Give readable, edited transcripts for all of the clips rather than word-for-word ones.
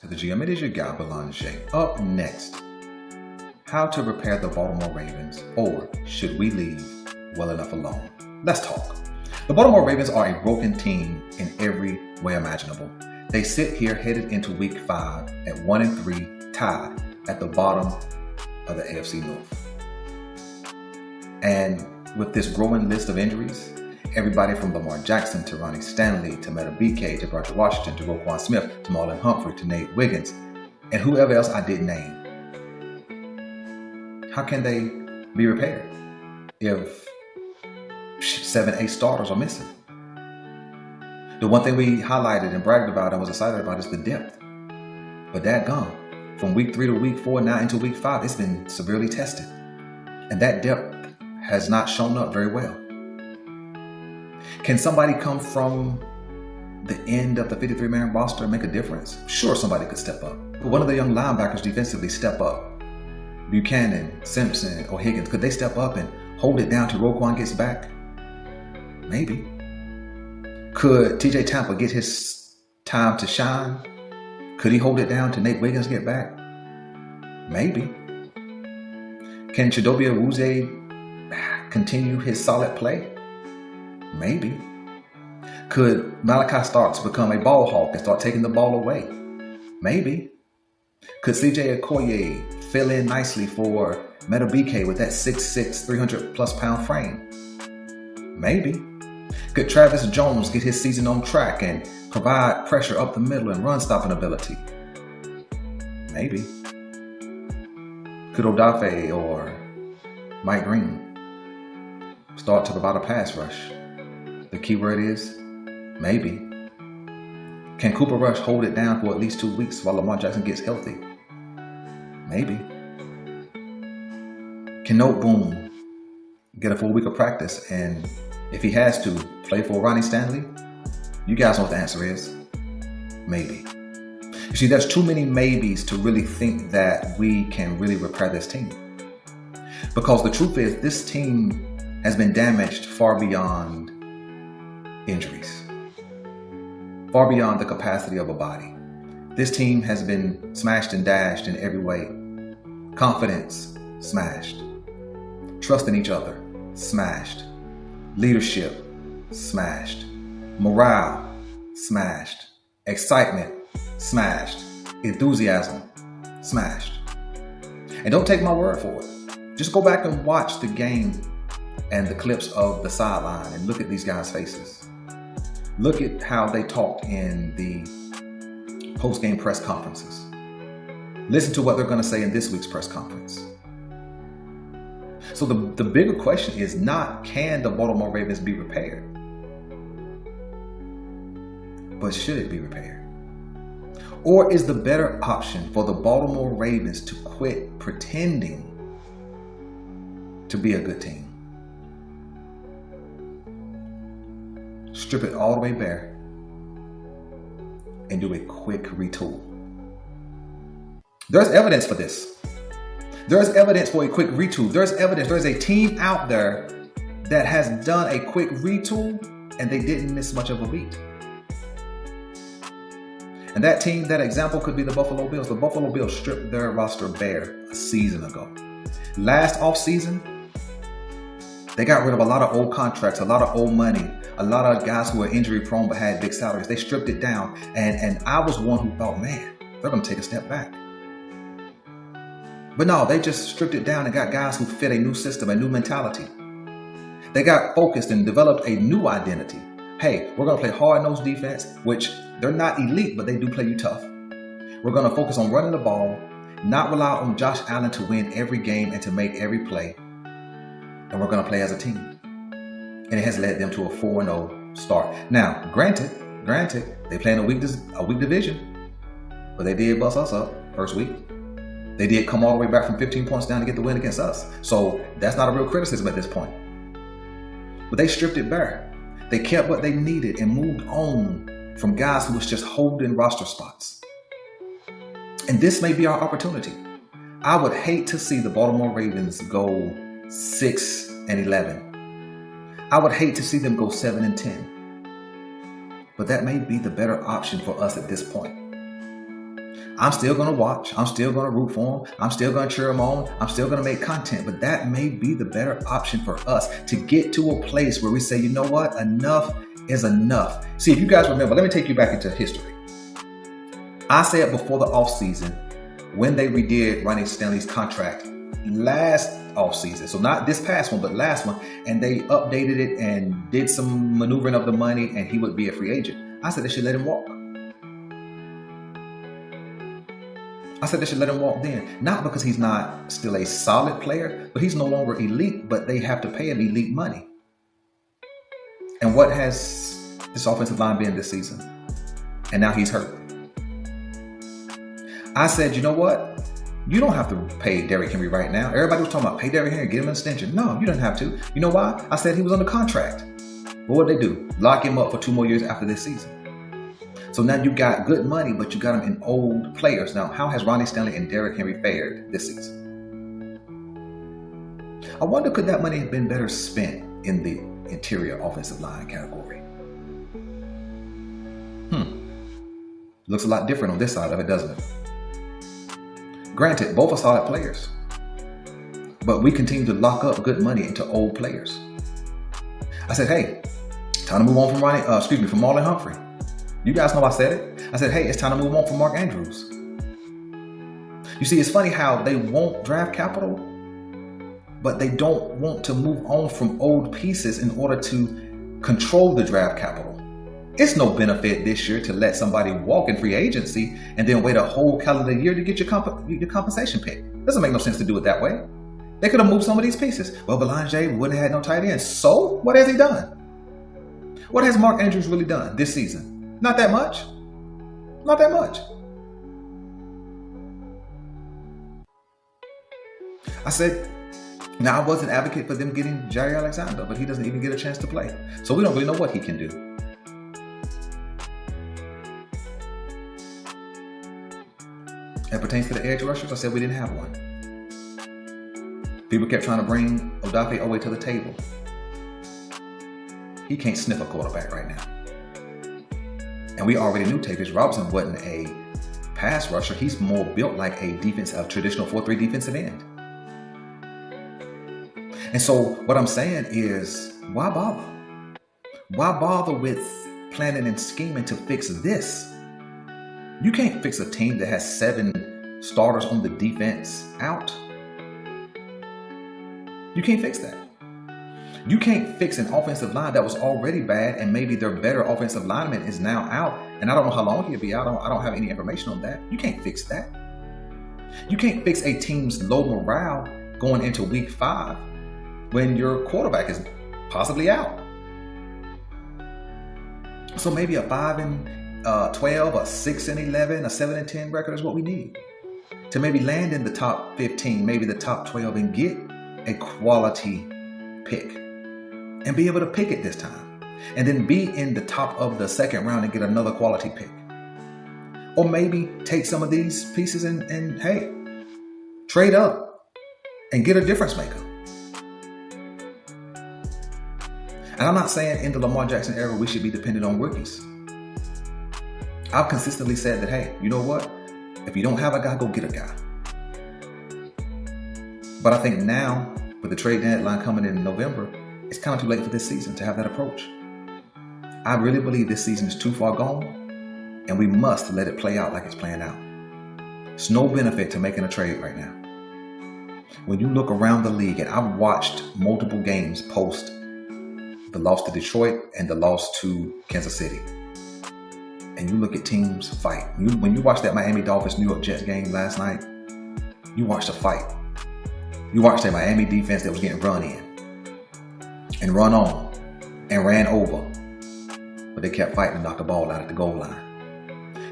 To the GM, it is your guy, Belanger. Up next, how to repair the Baltimore Ravens, or should we leave well enough alone? Let's talk. The Baltimore Ravens are a broken team in every way imaginable. They sit here headed into week 5 at 1-3, tied at the bottom of the AFC North. And with this growing list of injuries, everybody from Lamar Jackson to Ronnie Stanley to Madubuike to Roger Washington to Roquan Smith to Marlon Humphrey to Nate Wiggins and whoever else I didn't name. How can they be repaired if 7-8 starters are missing? The one thing we highlighted and bragged about and was excited about is the depth. But that gone. From week 3 to week 4, now into week 5, it's been severely tested. And that depth has not shown up very well. Can somebody come from the end of the 53-man roster and make a difference? Sure, somebody could step up. But one of the young linebackers defensively step up. Buchanan, Simpson, or Higgins, could they step up and hold it down till Roquan gets back? Maybe. Could TJ Tampa get his time to shine? Could he hold it down till Nate Wiggins get back? Maybe. Can Chidobe Awuzie continue his solid play? Maybe. Could Malachi Starks become a ball hawk and start taking the ball away? Maybe. Could CJ Okoye fill in nicely for Madubuike with that 6'6", 300-plus pound frame? Maybe. Could Travis Jones get his season on track and provide pressure up the middle and run-stopping ability? Maybe. Could Odafe or Mike Green start to provide a pass rush? The key word is maybe. Can Cooper Rush hold it down for at least 2 weeks while Lamar Jackson gets healthy? Maybe. Can Note Boom get a full week of practice and, if he has to, play for Ronnie Stanley? You guys know what the answer is. Maybe. You see, there's too many maybes to really think that we can really repair this team. Because the truth is, this team has been damaged far beyond injuries, far beyond the capacity of a body. This team has been smashed and dashed in every way. Confidence, smashed. Trust in each other, smashed. Leadership, smashed. Morale, smashed. Excitement, smashed. Enthusiasm, smashed. And don't take my word for it. Just go back and watch the game and the clips of the sideline and look at these guys' faces. Look at how they talked in the post-game press conferences. Listen to what they're going to say in this week's press conference. So the bigger question is not, can the Baltimore Ravens be repaired? But should it be repaired? Or is the better option for the Baltimore Ravens to quit pretending to be a good team? Strip it all the way bare and do a quick retool. There's evidence for this. There's evidence for a quick retool. There's evidence. There's a team out there that has done a quick retool and they didn't miss much of a beat. And that team, that example could be the Buffalo Bills. The Buffalo Bills stripped their roster bare a season ago. Last offseason, they got rid of a lot of old contracts, a lot of old money, a lot of guys who were injury prone but had big salaries. They stripped it down. And I was one who thought, man, they're going to take a step back. But no, they just stripped it down and got guys who fit a new system, a new mentality. They got focused and developed a new identity. Hey, we're going to play hard-nosed defense, which they're not elite, but they do play you tough. We're going to focus on running the ball, not rely on Josh Allen to win every game and to make every play. And we're going to play as a team. And it has led them to a 4-0 start. Now, granted, they play in a weak division, but they did bust us up first week. They did come all the way back from 15 points down to get the win against us. So that's not a real criticism at this point. But they stripped it bare. They kept what they needed and moved on from guys who was just holding roster spots. And this may be our opportunity. I would hate to see the Baltimore Ravens go 6-11. I would hate to see them go 7-10. But that may be the better option for us at this point. I'm still going to watch. I'm still going to root for them. I'm still going to cheer them on. I'm still going to make content. But that may be the better option for us to get to a place where we say, you know what? Enough is enough. See, if you guys remember, let me take you back into history. I said before the offseason, when they redid Ronnie Stanley's contract last offseason, so not this past one, but last one, and they updated it and did some maneuvering of the money and he would be a free agent. I said they should let him walk. I said they should let him walk then. Not because he's not still a solid player, but he's no longer elite, but they have to pay him elite money. And what has this offensive line been this season? And now he's hurt. I said, you know what? You don't have to pay Derrick Henry right now. Everybody was talking about pay Derrick Henry, give him an extension. No, you don't have to. You know why? I said he was under contract. But what did they do? Lock him up for 2 more years after this season. So now you got good money, but you got him in old players. Now, how has Ronnie Stanley and Derrick Henry fared this season? I wonder, could that money have been better spent in the interior offensive line category? Looks a lot different on this side of it, doesn't it? Granted, both are solid players, but we continue to lock up good money into old players. I said, hey, time to move on from Marlon Humphrey. You guys know I said it. I said, hey, it's time to move on from Mark Andrews. You see, it's funny how they want draft capital, but they don't want to move on from old pieces in order to control the draft capital. It's no benefit this year to let somebody walk in free agency and then wait a whole calendar year to get your compensation pick. Doesn't make no sense to do it that way. They could have moved some of these pieces. Well, Belanger wouldn't have had no tight end. So what has he done? What has Mark Andrews really done this season? Not that much. Not that much. I said, now I was an advocate for them getting Jair Alexander, but he doesn't even get a chance to play. So we don't really know what he can do. As pertains to the edge rushers, I said we didn't have one. People kept trying to bring Odafe Oweh to the table. He can't sniff a quarterback right now. And we already knew Tavius Robinson wasn't a pass rusher. He's more built like a traditional 4-3 defensive end. And so what I'm saying is, why bother? Why bother with planning and scheming to fix this? You can't fix a team that has 7 starters on the defense out. You can't fix that. You can't fix an offensive line that was already bad and maybe their better offensive lineman is now out. And I don't know how long he'll be out. I don't have any information on that. You can't fix that. You can't fix a team's low morale going into week 5 when your quarterback is possibly out. So maybe a 5-12, a 6-11, a 7-10 record is what we need to maybe land in the top 15, maybe the top 12, and get a quality pick and be able to pick it this time, and then be in the top of the 2nd round and get another quality pick. Or maybe take some of these pieces and hey, trade up and get a difference maker. And I'm not saying in the Lamar Jackson era we should be dependent on rookies. I've consistently said that, hey, you know what? If you don't have a guy, go get a guy. But I think now, with the trade deadline coming in November, it's kind of too late for this season to have that approach. I really believe this season is too far gone, and we must let it play out like it's playing out. It's no benefit to making a trade right now. When you look around the league, and I've watched multiple games post the loss to Detroit and the loss to Kansas City, and you look at teams fight. When you watch that Miami Dolphins New York Jets game last night, you watched a fight. You watched a Miami defense that was getting run in and run on and ran over, but they kept fighting and knocked the ball out at the goal line.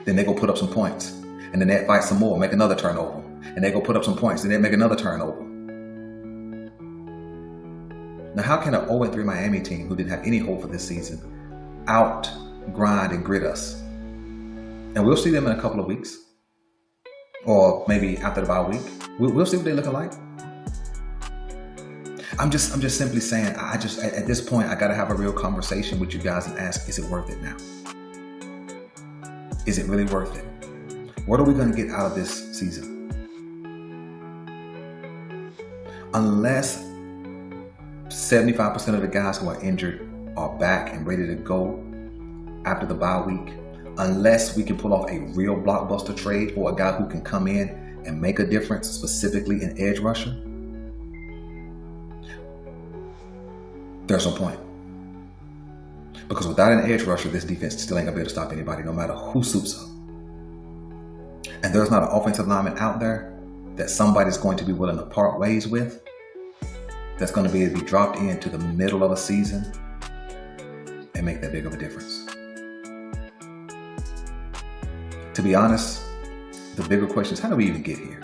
Then they go put up some points, and then they fight some more, make another turnover, and they go put up some points, and they make another turnover. Now, how can an 0-3 Miami team who didn't have any hope for this season out grind and grit us? And we'll see them in a couple of weeks, or maybe after the bye week. We'll see what they're looking like. I'm just simply saying, at this point, I got to have a real conversation with you guys and ask, is it worth it now? Is it really worth it? What are we going to get out of this season? Unless 75% of the guys who are injured are back and ready to go after the bye week, unless we can pull off a real blockbuster trade for a guy who can come in and make a difference, specifically an edge rusher, there's no point. Because without an edge rusher, this defense still ain't gonna be able to stop anybody, no matter who suits up. And there's not an offensive lineman out there that somebody's going to be willing to part ways with, that's going to be able to be dropped into the middle of a season and make that big of a difference. To be honest, the bigger question is, how do we even get here?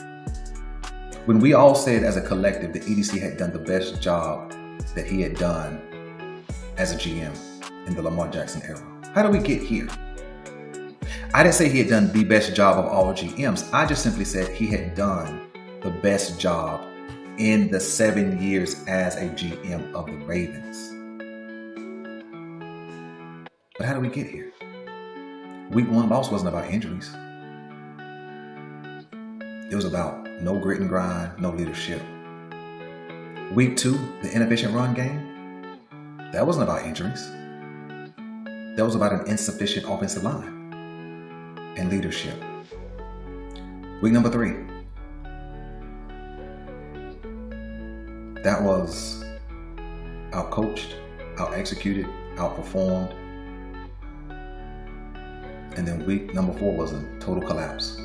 When we all said as a collective that EDC had done the best job that he had done as a GM in the Lamar Jackson era, how do we get here? I didn't say he had done the best job of all GMs. I just simply said he had done the best job in the 7 years as a GM of the Ravens. But how do we get here? Week 1 loss wasn't about injuries. It was about no grit and grind, no leadership. Week 2, the inefficient run game, that wasn't about injuries. That was about an insufficient offensive line and leadership. Week number 3, that was out-coached, out-executed, out-performed. And then week number 4 was a total collapse.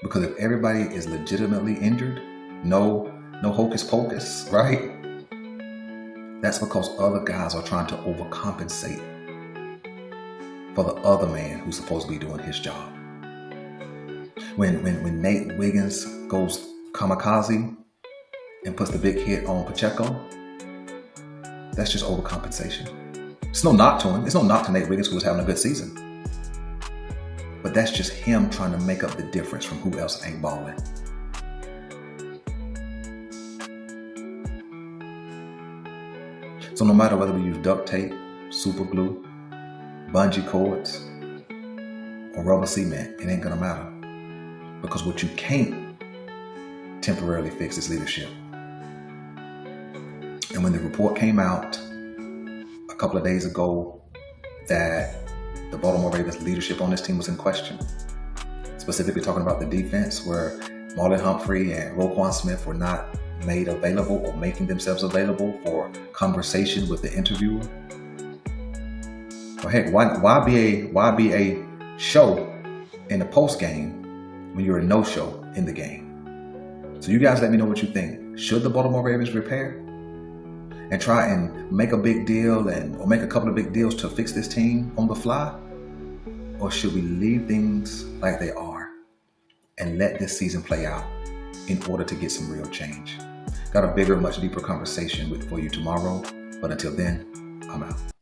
Because if everybody is legitimately injured, no hocus pocus, right? That's because other guys are trying to overcompensate for the other man who's supposed to be doing his job. When Nate Wiggins goes kamikaze and puts the big hit on Pacheco, that's just overcompensation. It's no knock to him. It's no knock to Nate Wiggins, who was having a good season. But that's just him trying to make up the difference from who else ain't balling. So no matter whether we use duct tape, super glue, bungee cords, or rubber cement, it ain't gonna matter. Because what you can't temporarily fix is leadership. And when the report came out a couple of days ago that the Baltimore Ravens leadership on this team was in question, specifically talking about the defense, where Marlon Humphrey and Roquan Smith were not made available or making themselves available for conversation with the interviewer. Well, heck, why be a show in the post game when you're a no-show in the game? So you guys let me know what you think. Should the Baltimore Ravens repair and try and make a big deal or make a couple of big deals to fix this team on the fly? Or should we leave things like they are and let this season play out in order to get some real change? Got a bigger, much deeper conversation for you tomorrow. But until then, I'm out.